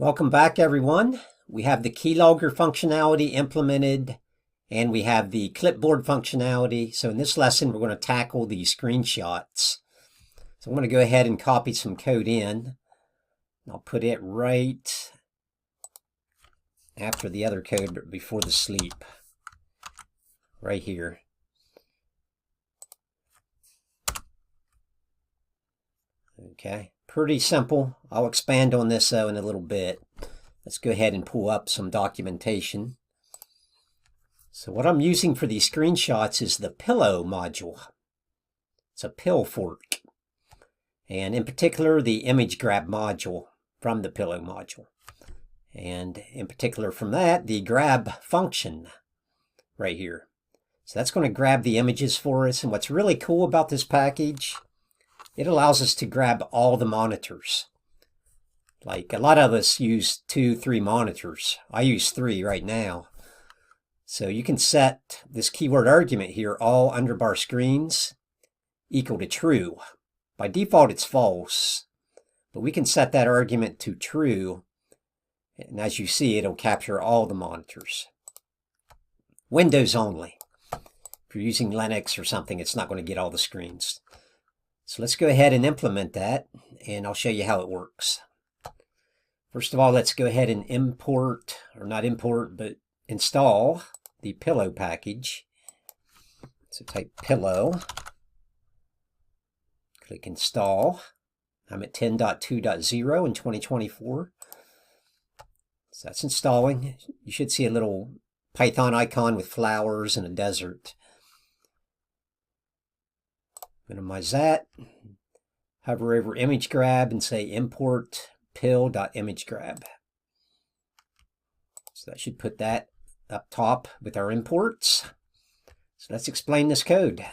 Welcome back, everyone. We have the keylogger functionality implemented, and we have the clipboard functionality. So in this lesson, we're going to tackle the screenshots. So I'm going to go ahead and copy some code in. I'll put it right after the other code, but before the sleep, right here. Okay, pretty simple. I'll expand on this though in a little bit. Let's go ahead and pull up some documentation. So what I'm using for these screenshots is the Pillow module. It's a pill fork. And in particular, the image grab module from the Pillow module. And in particular from that, the grab function right here. So that's going to grab the images for us. And what's really cool about this package, it allows us to grab all the monitors. Like a lot of us use 2, 3 monitors. I use 3 right now. So you can set this keyword argument here, all underbar screens equal to true. By default, it's false, but we can set that argument to true. And as you see, it'll capture all the monitors. Windows only. If you're using Linux or something, it's not going to get all the screens. So let's go ahead and implement that, and I'll show you how it works. First of all, let's go ahead and import, or not import, but install the Pillow package. So type Pillow, click install. I'm at 10.2.0 in 2024. So that's installing. You should see a little Python icon with flowers and a desert. Minimize that. Hover over image grab and say import pill.imagegrab. So that should put that up top with our imports. So let's explain this code.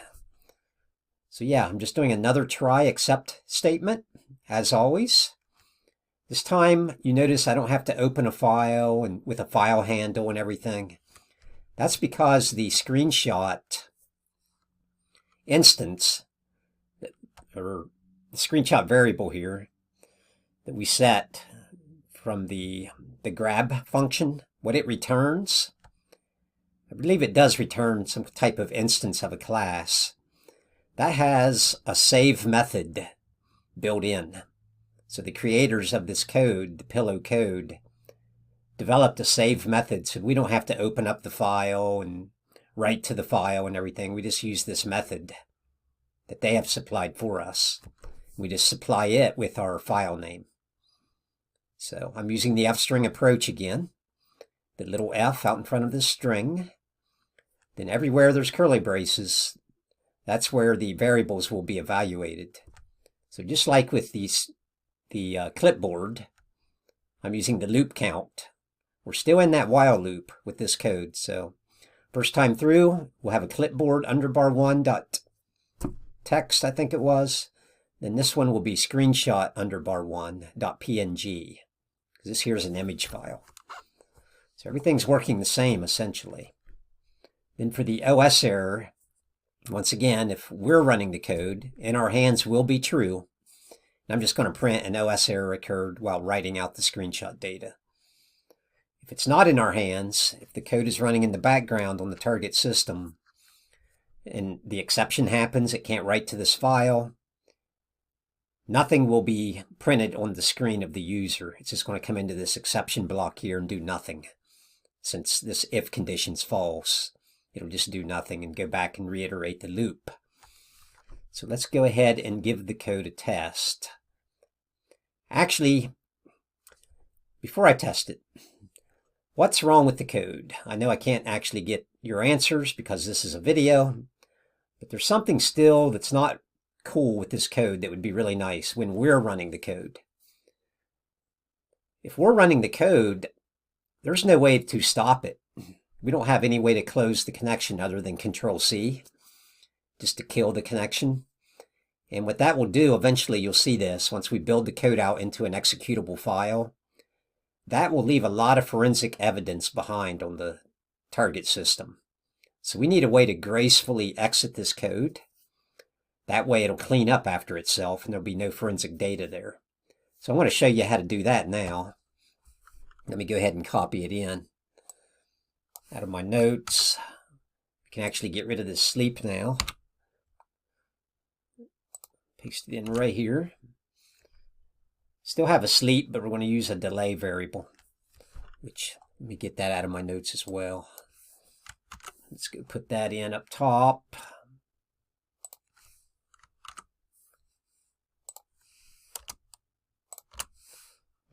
So yeah, I'm just doing another try except statement, as always. This time, you notice I don't have to open a file and with a file handle and everything. That's because the screenshot instance, or the screenshot variable here that we set from the grab function, what it returns, I believe it does return some type of instance of a class. That has a save method built in. So the creators of this code, the Pillow code, developed a save method so we don't have to open up the file and write to the file and everything. We just use this method that they have supplied for us. We just supply it with our file name. So I'm using the f-string approach again. The little f out in front of the string. Then everywhere there's curly braces, that's where the variables will be evaluated. So just like with the clipboard, I'm using the loop count. We're still in that while loop with this code. So first time through, we'll have a clipboard underbar 1.text, I think it was. Then this one will be screenshot underbar 1.png. Because this here is an image file. So everything's working the same, essentially. Then for the OS error, once again, if we're running the code, in our hands will be true. I'm just going to print an OS error occurred while writing out the screenshot data. If it's not in our hands, if the code is running in the background on the target system, and the exception happens, it can't write to this file, nothing will be printed on the screen of the user. It's just going to come into this exception block here and do nothing. Since this if condition's false, it'll just do nothing and go back and reiterate the loop. So let's go ahead and give the code a test. Actually, before I test it, what's wrong with the code? I know I can't actually get your answers because this is a video, but there's something still that's not cool with this code that would be really nice when we're running the code. If we're running the code, there's no way to stop it. We don't have any way to close the connection other than Control-C, just to kill the connection. And what that will do, eventually you'll see this, once we build the code out into an executable file, that will leave a lot of forensic evidence behind on the target system. So we need a way to gracefully exit this code. That way it'll clean up after itself and there'll be no forensic data there. So I'm going to show you how to do that now. Let me go ahead and copy it in out of my notes. I can actually get rid of this sleep now. Paste it in right here. Still have a sleep, but we're going to use a delay variable, which, let me get that out of my notes as well. Let's go put that in up top.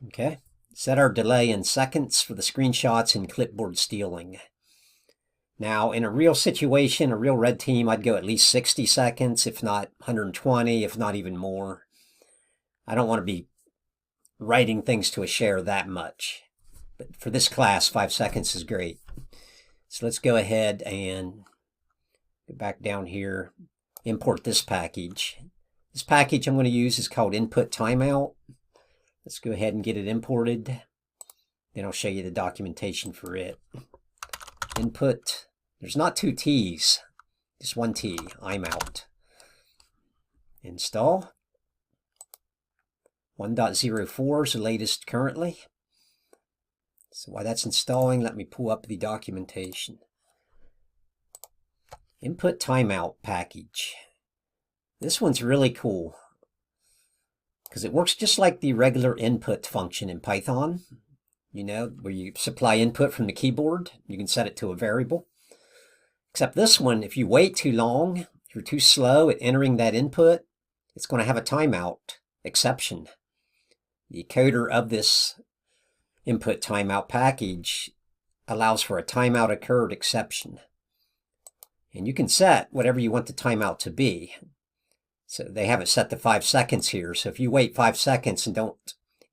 Okay, set our delay in seconds for the screenshots and clipboard stealing. Now, in a real situation, a real red team, I'd go at least 60 seconds, if not 120, if not even more. I don't want to be writing things to a share that much. But for this class, 5 seconds is great. So let's go ahead and go back down here, import this package. This package I'm going to use is called input timeout. Let's go ahead and get it imported. Then I'll show you the documentation for it. Input, there's not 2 T's, just 1 T, I'm out. Install. 1.04 is the latest currently. So while that's installing, let me pull up the documentation. Input timeout package. This one's really cool because it works just like the regular input function in Python, you know, where you supply input from the keyboard. You can set it to a variable. Except this one, if you wait too long, if you're too slow at entering that input, it's going to have a timeout exception. The coder of this input timeout package allows for a timeout occurred exception. And you can set whatever you want the timeout to be. So they have it set to 5 seconds here. So if you wait 5 seconds and don't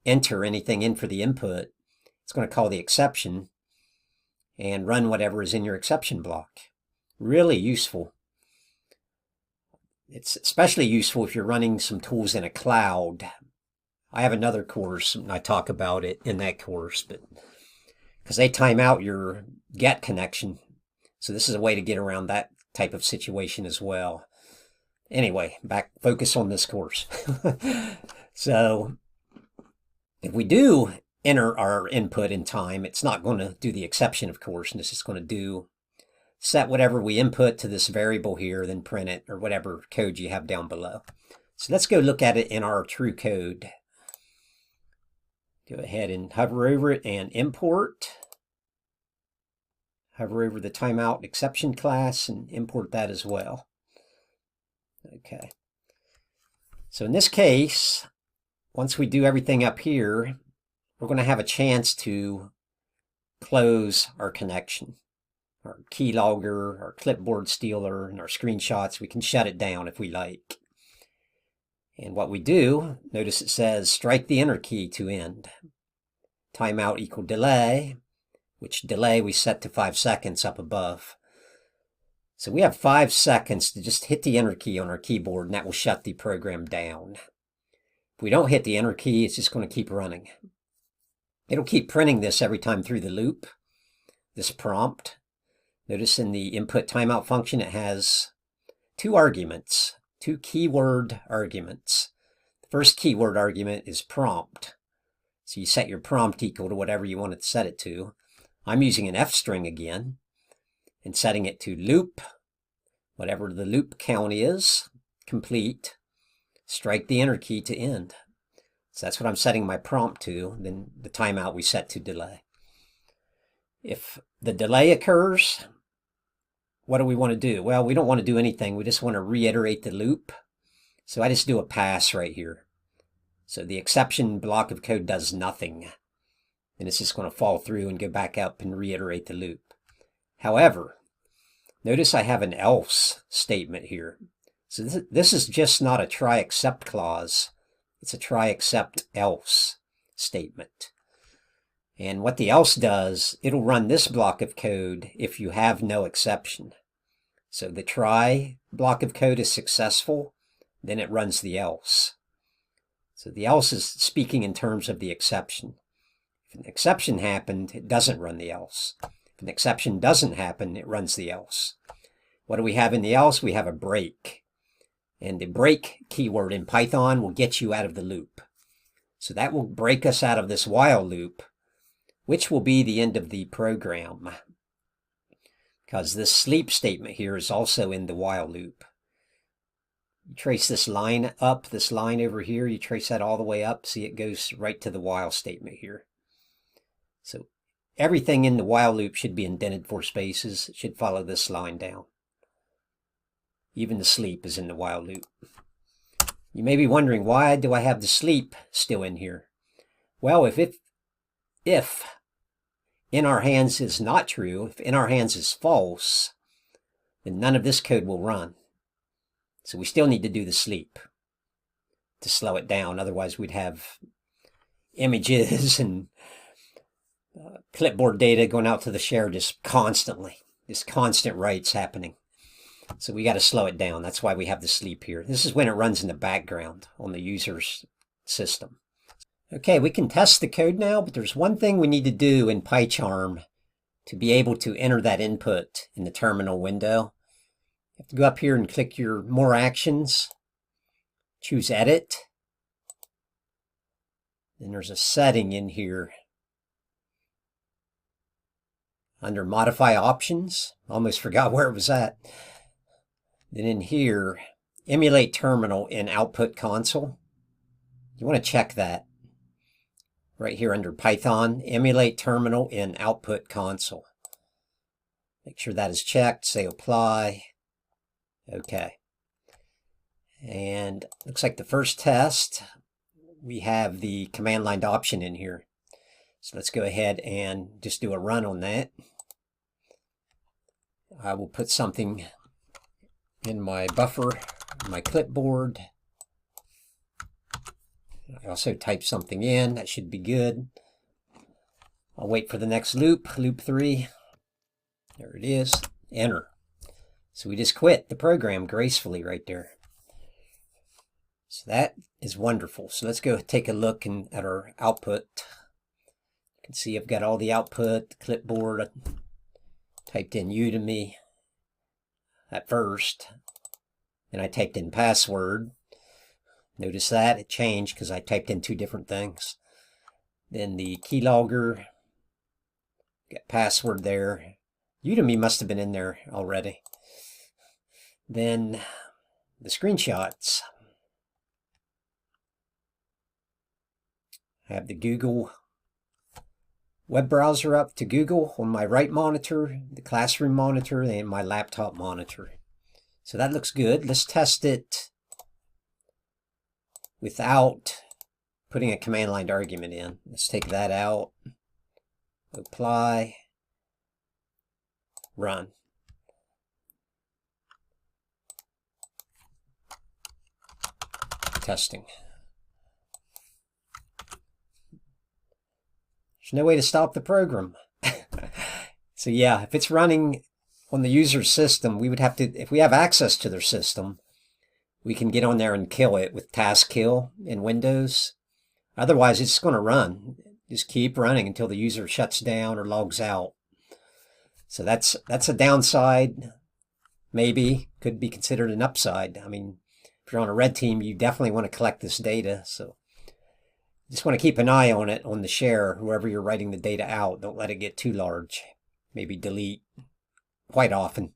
enter anything in for the input, it's going to call the exception and run whatever is in your exception block. Really useful. It's especially useful if you're running some tools in a cloud. I have another course, and I talk about it in that course, but because they time out your GET connection. So this is a way to get around that type of situation as well. Anyway, focus on this course. So if we do enter our input in time, it's not going to do the exception, of course, and it's just going to set whatever we input to this variable here, then print it, or whatever code you have down below. So let's go look at it in our true code. Go ahead and hover over it and import. Hover over the timeout exception class and import that as well. Okay. So in this case, once we do everything up here, we're going to have a chance to close our connection. Our keylogger, our clipboard stealer, and our screenshots, we can shut it down if we like. And what we do, notice it says strike the enter key to end. Timeout equal delay, which delay we set to 5 seconds up above. So we have 5 seconds to just hit the enter key on our keyboard, and that will shut the program down. If we don't hit the enter key, it's just going to keep running. It'll keep printing this every time through the loop, this prompt. Notice in the input timeout function, it has 2 arguments, 2 keyword arguments. The first keyword argument is prompt. So you set your prompt equal to whatever you want to set it to. I'm using an F string again and setting it to loop, whatever the loop count is, complete, strike the enter key to end. So that's what I'm setting my prompt to. Then the timeout we set to delay. If the delay occurs, what do we want to do? Well, we don't want to do anything. We just want to reiterate the loop. So I just do a pass right here. So the exception block of code does nothing. And it's just going to fall through and go back up and reiterate the loop. However, notice I have an else statement here. So this is just not a try except clause. It's a try except else statement. And what the else does, it'll run this block of code if you have no exception. So the try block of code is successful, then it runs the else. So the else is speaking in terms of the exception. If an exception happened, it doesn't run the else. If an exception doesn't happen, it runs the else. What do we have in the else? We have a break. And the break keyword in Python will get you out of the loop. So that will break us out of this while loop which will be the end of the program, because this sleep statement here is also in the while loop. You trace this line up, this line over here, you trace that all the way up, see it goes right to the while statement here. So everything in the while loop should be indented for spaces. It should follow this line down. Even the sleep is in the while loop. You may be wondering, why do I have the sleep still in here? Well, if in our hands is not true, if in our hands is false, then none of this code will run. So we still need to do the sleep to slow it down. Otherwise, we'd have images and clipboard data going out to the share just constantly. Just constant writes happening. So we got to slow it down. That's why we have the sleep here. This is when it runs in the background on the user's system. Okay, we can test the code now, but there's one thing we need to do in PyCharm to be able to enter that input in the terminal window. You have to go up here and click your More Actions, choose Edit. Then there's a setting in here under Modify Options. Almost forgot where it was at. Then in here, Emulate Terminal in Output Console. You want to check that. Right here under Python, Emulate Terminal in Output Console. Make sure that is checked, say Apply. Okay. And looks like the first test, we have the command line option in here. So let's go ahead and just do a run on that. I will put something in my buffer, my clipboard. I also type something in, that should be good. I'll wait for the next loop, loop 3. There it is, enter. So we just quit the program gracefully right there. So that is wonderful. So let's go take a look at our output. You can see I've got all the output, the clipboard. I typed in Udemy at first, and I typed in password. Notice that it changed because I typed in 2 different things. Then the keylogger, got password there. Udemy must have been in there already. Then the screenshots. I have the Google web browser up to Google on my right monitor, the classroom monitor, and my laptop monitor. So that looks good. Let's test it without putting a command line argument in. Let's take that out. Apply. Run. Testing. There's no way to stop the program. So yeah, if it's running on the user's system, we would have to, if we have access to their system, we can get on there and kill it with task kill in Windows. Otherwise, it's going to run. Just keep running until the user shuts down or logs out. So that's a downside. Maybe could be considered an upside. I mean, if you're on a red team, you definitely want to collect this data. So just want to keep an eye on it on the share, whoever you're writing the data out. Don't let it get too large. Maybe delete quite often.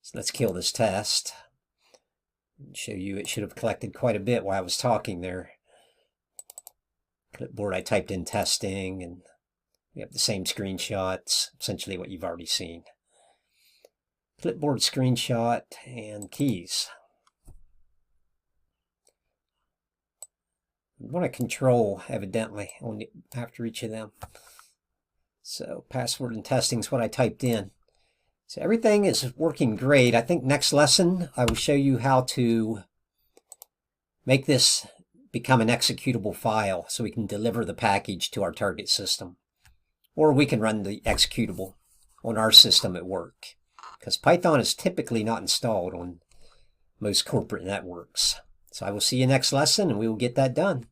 So let's kill this test. Show you it should have collected quite a bit while I was talking there. Clipboard, I typed in testing, and we have the same screenshots, essentially what you've already seen. Clipboard screenshot and keys. You want to control, evidently, after each of them. So password and testing is what I typed in. So everything is working great. I think next lesson I will show you how to make this become an executable file so we can deliver the package to our target system. Or we can run the executable on our system at work, because Python is typically not installed on most corporate networks. So I will see you next lesson and we will get that done.